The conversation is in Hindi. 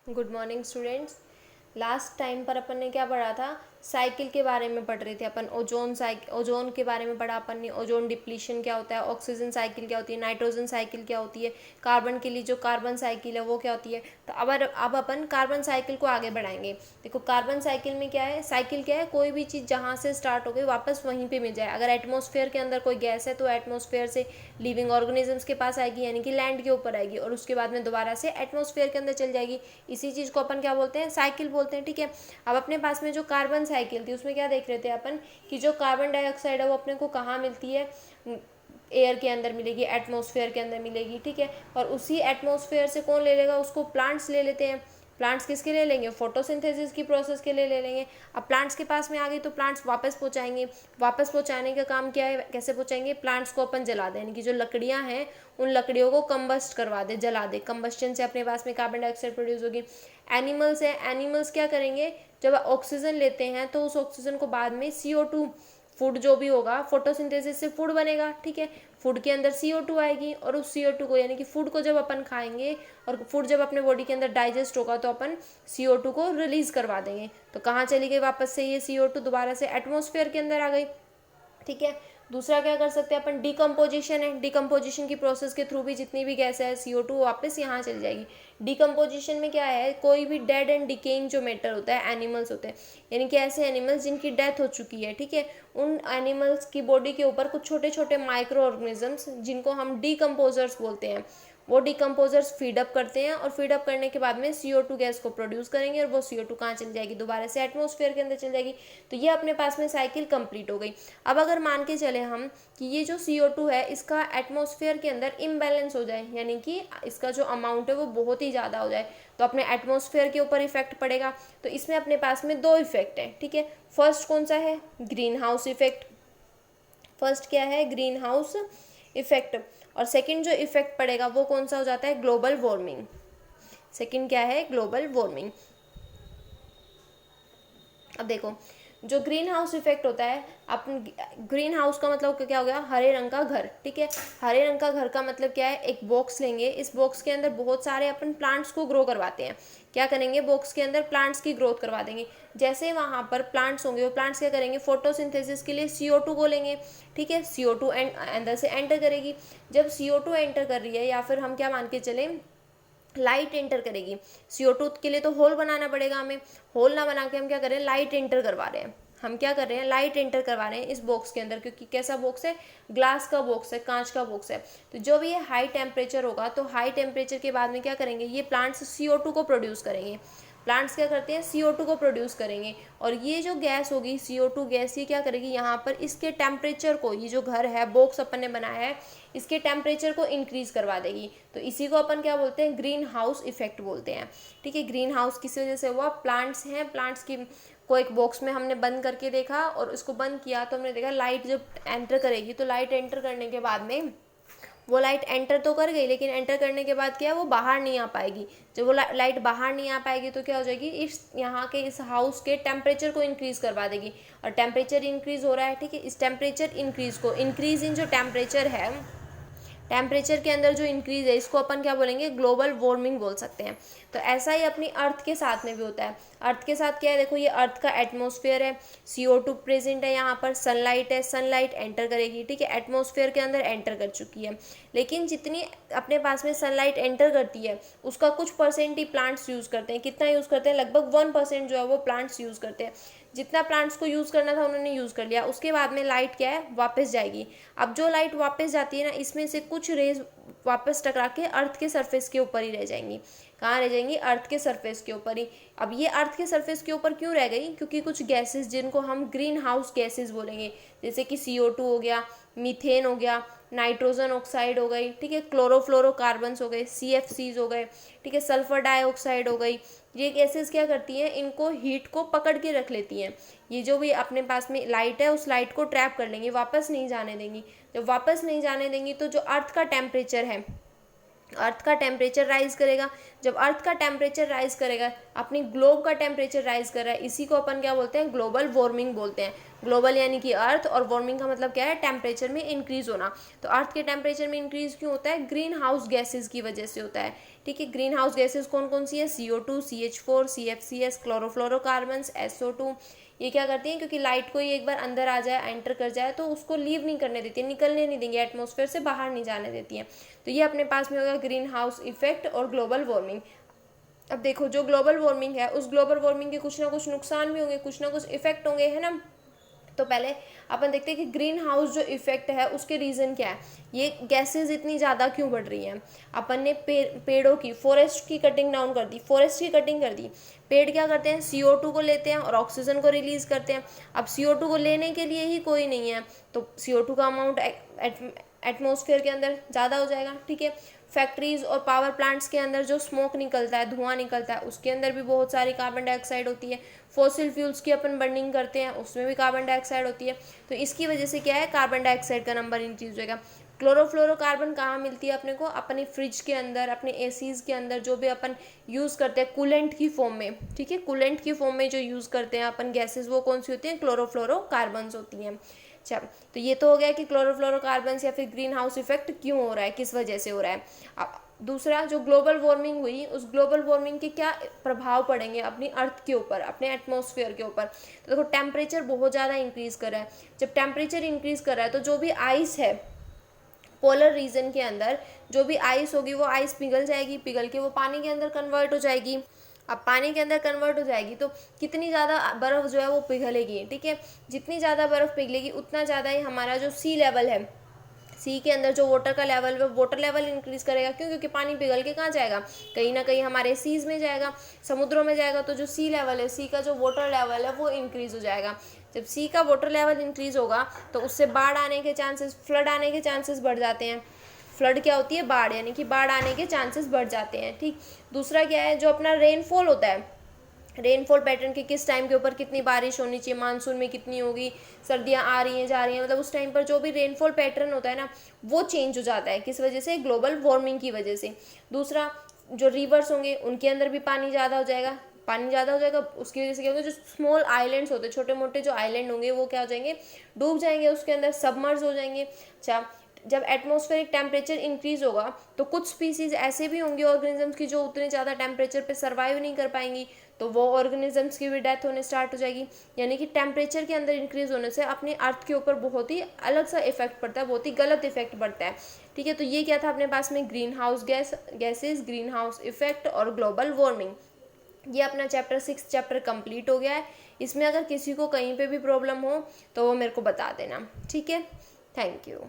Good morning students. Last time पर अपन ने क्या पढ़ा था, साइकिल के बारे में पढ़ रहे थे अपन। ओजोन के बारे में पढ़ा अपन ने। ओजोन डिप्लीशन क्या होता है, ऑक्सीजन साइकिल क्या होती है, नाइट्रोजन साइकिल क्या होती है, कार्बन के लिए जो कार्बन साइकिल है वो क्या होती है। तो अब अपन कार्बन साइकिल को आगे बढ़ाएंगे। देखो कार्बन साइकिल में क्या है, साइकिल क्या है, कोई भी चीज़ जहाँ से स्टार्ट हो गई वापस वहीं पे मिल जाए। अगर एटमॉस्फेयर के अंदर कोई गैस है तो एटमॉस्फेयर से लिविंग ऑर्गेनिजम्स के पास आएगी, यानी कि लैंड के ऊपर आएगी, और उसके बाद में दोबारा से एटमॉस्फेयर के अंदर चल जाएगी। इसी चीज़ को अपन क्या बोलते हैं, साइकिल बोलते हैं। ठीक है। अब अपने पास में जो कार्बन साइकिल थी उसमें क्या देख रहे थे अपन कि जो कार्बन डाइऑक्साइड है वो अपने को कहाँ मिलती है, एयर के अंदर मिलेगी, एटमॉस्फेयर के अंदर मिलेगी। ठीक है। और उसी एटमॉस्फेयर से कौन ले लेगा, उसको प्लांट्स ले लेते हैं। प्लांट्स किसके लिए लेंगे, फोटोसिंथेसिस की प्रोसेस के लिए ले लेंगे। अब प्लांट्स के पास में आ गई तो प्लांट्स वापस पहुंचाएंगे। वापस पहुंचाने का काम क्या है, कैसे पहुंचाएंगे, प्लांट्स को अपन जला दें, यानी कि जो लकड़ियां हैं उन लकड़ियों को कंबस्ट करवा दे, जला दे। कंबस्टन से अपने पास में कार्बन डाइऑक्साइड प्रोड्यूस होगी। एनिमल्स है, एनिमल्स क्या करेंगे, जब ऑक्सीजन लेते हैं तो उस ऑक्सीजन को बाद में CO2, फूड जो भी होगा, फोटोसिंथेसिस से फूड बनेगा। ठीक है। फूड के अंदर CO2 आएगी, और उस CO2 को, यानी कि फूड को जब अपन खाएंगे और फूड जब अपने बॉडी के अंदर डाइजेस्ट होगा तो अपन CO2 को रिलीज करवा देंगे। तो कहाँ चली गई वापस से ये CO2, दोबारा से एटमॉस्फेयर के अंदर आ गई। ठीक है। दूसरा क्या कर सकते हैं अपन, डिकम्पोजिशन है। डिकम्पोजिशन की प्रोसेस के थ्रू भी जितनी भी गैस है CO2 वापस यहाँ चली जाएगी। डिकम्पोजिशन में क्या है, कोई भी डेड एंड डिकेइंग जो मैटर होता है, एनिमल्स होते हैं, यानी कि ऐसे एनिमल्स जिनकी डेथ हो चुकी है। ठीक है। उन एनिमल्स की बॉडी के ऊपर कुछ छोटे छोटे माइक्रो ऑर्गेनिजम्स, जिनको हम डिकम्पोजर्स बोलते हैं, वो डिकम्पोजर्स फीडअप करते हैं, और फीडअप करने के बाद में CO2 गैस को प्रोड्यूस करेंगे, और वो CO2 कहाँ चली जाएगी, दोबारा से एटमॉस्फेयर के अंदर चली जाएगी। तो ये अपने पास में साइकिल कंप्लीट हो गई। अब अगर मान के चले हम कि ये जो CO2 है इसका एटमॉस्फेयर के अंदर इम्बैलेंस हो जाए, यानी कि इसका जो अमाउंट है वो बहुत ही ज़्यादा हो जाए, तो अपने एटमॉस्फेयर के ऊपर इफेक्ट पड़ेगा। तो इसमें अपने पास में दो इफेक्ट है। ठीक है। फर्स्ट कौन सा है, ग्रीन हाउस इफेक्ट। फर्स्ट क्या है, ग्रीन हाउस इफेक्ट। और सेकंड जो इफेक्ट पड़ेगा वो कौन सा हो जाता है, ग्लोबल वार्मिंग। सेकंड क्या है, ग्लोबल वार्मिंग। अब देखो जो ग्रीन हाउस इफेक्ट होता है, अपन ग्रीन हाउस का मतलब क्या हो गया, हरे रंग का घर। ठीक है। हरे रंग का घर का मतलब क्या है, एक बॉक्स लेंगे, इस बॉक्स के अंदर बहुत सारे अपन प्लांट्स को ग्रो करवाते हैं। क्या करेंगे, बॉक्स के अंदर प्लांट्स की ग्रोथ करवा देंगे। जैसे वहाँ पर प्लांट्स होंगे, वो प्लांट्स क्या करेंगे, फोटोसिंथेसिस के लिए CO2 को लेंगे। ठीक है। CO2 अंदर से एंटर करेगी। जब CO2 एंटर कर रही है, या फिर हम क्या मान के चलें, लाइट एंटर करेगी। CO2 के लिए तो होल बनाना पड़ेगा हमें। होल ना बना के हम क्या करें, लाइट एंटर करवा रहे हैं। हम क्या कर रहे हैं, लाइट एंटर करवा रहे हैं इस बॉक्स के अंदर, क्योंकि कैसा बॉक्स है, ग्लास का बॉक्स है, कांच का बॉक्स है। तो जब ये हाई टेम्परेचर होगा तो हाई टेम्परेचर के बाद में क्या करेंगे, ये प्लांट्स CO2 को प्रोड्यूस करेंगे। प्लांट्स क्या करते हैं, CO2 को प्रोड्यूस करेंगे, और ये जो गैस होगी CO2 गैस, ये क्या करेगी, यहाँ पर इसके टेम्परेचर को, ये जो घर है, बॉक्स अपन ने बनाया है, इसके टेम्परेचर को इंक्रीज करवा देगी। तो इसी को अपन क्या बोलते हैं, ग्रीन हाउस इफेक्ट बोलते हैं। ठीक है। ग्रीन हाउस किस वजह से हुआ, प्लांट्स हैं, प्लांट्स की को एक बॉक्स में हमने बंद करके देखा, और इसको बंद किया तो हमने देखा लाइट जब एंटर करेगी, तो लाइट एंटर करने के बाद में वो लाइट एंटर तो कर गई, लेकिन एंटर करने के बाद क्या है, वो बाहर नहीं आ पाएगी। जब वो लाइट बाहर नहीं आ पाएगी तो क्या हो जाएगी, इस यहाँ के इस हाउस के टेम्परेचर को इंक्रीज करवा देगी। और टेम्परेचर इंक्रीज हो रहा है। ठीक है। इस टेम्परेचर इंक्रीज को, इंक्रीज इन जो टेम्परेचर है, टेम्परेचर के अंदर जो इंक्रीज है, इसको अपन क्या बोलेंगे, ग्लोबल वार्मिंग बोल सकते हैं। तो ऐसा ही अपनी अर्थ के साथ में भी होता है। अर्थ के साथ क्या है, देखो ये अर्थ का एटमॉस्फेयर है, CO2 प्रेजेंट है, यहाँ पर सनलाइट है, सनलाइट एंटर करेगी। ठीक है। एटमॉस्फेयर के अंदर एंटर कर चुकी है, लेकिन जितनी अपने पास में सनलाइट एंटर करती है उसका कुछ परसेंट ही प्लांट्स यूज़ करते हैं। कितना यूज़ करते हैं, लगभग 1% जो है वो प्लांट्स यूज़ करते हैं। जितना प्लांट्स को यूज़ करना था उन्होंने यूज़ कर लिया। उसके बाद में लाइट क्या है, वापस जाएगी। अब जो लाइट वापस जाती है ना, इसमें से कुछ रेज वापस टकरा के अर्थ के सरफेस के ऊपर ही रह जाएंगी। कहाँ रह जाएंगी, अर्थ के सरफेस के ऊपर ही। अब ये अर्थ के सरफेस के ऊपर क्यों रह गई, क्योंकि कुछ गैसेस जिनको हम ग्रीन हाउस गैसेस बोलेंगे, जैसे कि CO2 हो गया, मीथेन हो गया, नाइट्रोजन ऑक्साइड हो गई। ठीक है। क्लोरोफ्लोरोकार्बन्स हो गए, CFCs हो गए। ठीक है। सल्फर डाइऑक्साइड हो गई। ये गैसेस क्या करती हैं, इनको हीट को पकड़ के रख लेती हैं। ये जो भी अपने पास में लाइट है, उस लाइट को ट्रैप कर लेंगी, वापस नहीं जाने देंगी। जब वापस नहीं जाने देंगी तो जो अर्थ का टेम्परेचर है, अर्थ का टेम्परेचर राइज करेगा। जब अर्थ का टेम्परेचर राइज करेगा, अपनी ग्लोब का टेम्परेचर राइज कर रहा है, इसी को अपन क्या बोलते हैं, ग्लोबल वार्मिंग बोलते हैं। ग्लोबल यानी कि अर्थ, और वार्मिंग का मतलब क्या है, टेम्परेचर में इंक्रीज होना। तो अर्थ के टेम्परेचर में इंक्रीज क्यों होता है, ग्रीन हाउस गैसेज की वजह से होता है। ठीक है, ग्रीन हाउस गैसेज कौन कौन सी है, CO2, CH4, CFCs, chlorofluorocarbons, SO2। ये क्या करती हैं, क्योंकि लाइट को ये एक बार अंदर आ जाए, एंटर कर जाए, तो उसको लीव नहीं करने देती है, निकलने नहीं देंगे, एटमॉस्फेयर से बाहर नहीं जाने देती हैं। तो ये अपने पास में होगा ग्रीन हाउस इफेक्ट और ग्लोबल वार्मिंग। अब देखो, जो ग्लोबल वार्मिंग है, उस ग्लोबल वार्मिंग के कुछ ना कुछ नुकसान भी होंगे, कुछ ना कुछ इफेक्ट होंगे, है ना। तो पहले अपन देखते हैं कि ग्रीन हाउस जो इफेक्ट है उसके रीज़न क्या है, ये गैसेस इतनी ज़्यादा क्यों बढ़ रही हैं। अपन ने पेड़ों की, फॉरेस्ट की कटिंग डाउन कर दी, फॉरेस्ट की कटिंग कर दी। पेड़ क्या करते हैं, CO2 को लेते हैं और ऑक्सीजन को रिलीज करते हैं। अब CO2 को लेने के लिए ही कोई नहीं है, तो CO2 का अमाउंट एटमॉस्फेयर के अंदर ज़्यादा हो जाएगा। ठीक है, फैक्ट्रीज और पावर प्लांट्स के अंदर जो स्मोक निकलता है, धुआं निकलता है, उसके अंदर भी बहुत सारी कार्बन डाइऑक्साइड होती है। फॉसिल फ्यूल्स की अपन बर्निंग करते हैं, उसमें भी कार्बन डाइऑक्साइड होती है। तो इसकी वजह से क्या है, कार्बन डाइऑक्साइड का नंबर इंक्रीज हो जाएगा। क्लोरोफ्लोरोकार्बन कहाँ मिलती है अपने को, अपने फ्रिज के अंदर, अपने एसीज के अंदर, जो भी अपन यूज़ करते हैं कूलेंट की फॉर्म में। ठीक है, कूलेंट की फॉर्म में जो यूज़ करते हैं अपन गैसेज, वो कौन सी होती हैं, क्लोरोफ्लोरोकार्बन्स होती हैं। अच्छा, तो ये तो हो गया कि क्लोरोफ्लोरोकार्बन्स या फिर ग्रीन हाउस इफेक्ट क्यों हो रहा है, किस वजह से हो रहा है। अब दूसरा, जो ग्लोबल वार्मिंग हुई, उस ग्लोबल वार्मिंग के क्या प्रभाव पड़ेंगे अपनी अर्थ के ऊपर, अपने एटमॉस्फेयर के ऊपर। तो देखो, टेम्परेचर बहुत ज़्यादा इंक्रीज कर रहा है। जब टेम्परेचर इंक्रीज कर रहा है तो जो भी आइस है पोलर रीजन के अंदर, जो भी आइस होगी वो आइस पिघल जाएगी, पिघल के वो पानी के अंदर कन्वर्ट हो जाएगी। अब पानी के अंदर कन्वर्ट हो जाएगी तो कितनी ज़्यादा बर्फ़ जो है वो पिघलेगी। ठीक है, जितनी ज़्यादा बर्फ़ पिघलेगी उतना ज़्यादा ही हमारा जो सी लेवल है, सी के अंदर जो वाटर का लेवल, वो वाटर लेवल इंक्रीज करेगा। क्यों, क्योंकि पानी पिघल के कहाँ जाएगा, कहीं ना कहीं हमारे सीज में जाएगा, समुद्रों में जाएगा। तो जो सी लेवल है, सी का जो वाटर लेवल है वो इंक्रीज हो जाएगा। जब सी का वाटर लेवल इंक्रीज होगा तो उससे बाढ़ आने के चांसेस, फ्लड आने के चांसेस बढ़ जाते हैं। फ्लड क्या होती है, बाढ़, यानी कि बाढ़ आने के चांसेस बढ़ जाते हैं। ठीक, दूसरा क्या है, जो अपना रेनफॉल होता है, रेनफॉल पैटर्न के किस टाइम के ऊपर कितनी बारिश होनी चाहिए, मानसून में कितनी होगी, सर्दियाँ आ रही हैं जा रही हैं, मतलब उस टाइम पर जो भी रेनफॉल पैटर्न होता है ना, वो चेंज हो जाता है। किस वजह से, ग्लोबल वार्मिंग की वजह से। दूसरा, जो रिवर्स होंगे उनके अंदर भी पानी ज़्यादा हो जाएगा, पानी ज़्यादा हो जाएगा, उसकी वजह से क्या होगा, जो स्मॉल आइलैंड्स होते हैं, छोटे मोटे जो आइलैंड होंगे, वो क्या हो जाएंगे, डूब जाएंगे, उसके अंदर सबमर्ज हो जाएंगे। अच्छा, जब एटमॉस्फेरिक टेम्परेचर इंक्रीज होगा तो कुछ स्पीसीज ऐसे भी होंगे ऑर्गेनिजम्स की जो उतने ज़्यादा टेम्परेचर पे सर्वाइव नहीं कर पाएंगी, तो वो ऑर्गेनिजम्स की भी डेथ होने स्टार्ट हो जाएगी। यानी कि टेम्परेचर के अंदर इंक्रीज होने से अपने अर्थ के ऊपर बहुत ही अलग सा इफेक्ट पड़ता है, बहुत ही गलत इफेक्ट पड़ता है। ठीक है, तो ये क्या था अपने पास में, green house gases, green house effect और ग्लोबल वार्मिंग। ये अपना चैप्टर 6 चैप्टर कंप्लीट हो गया है। इसमें अगर किसी को कहीं पे भी प्रॉब्लम हो तो वो मेरे को बता देना। ठीक है, थैंक यू।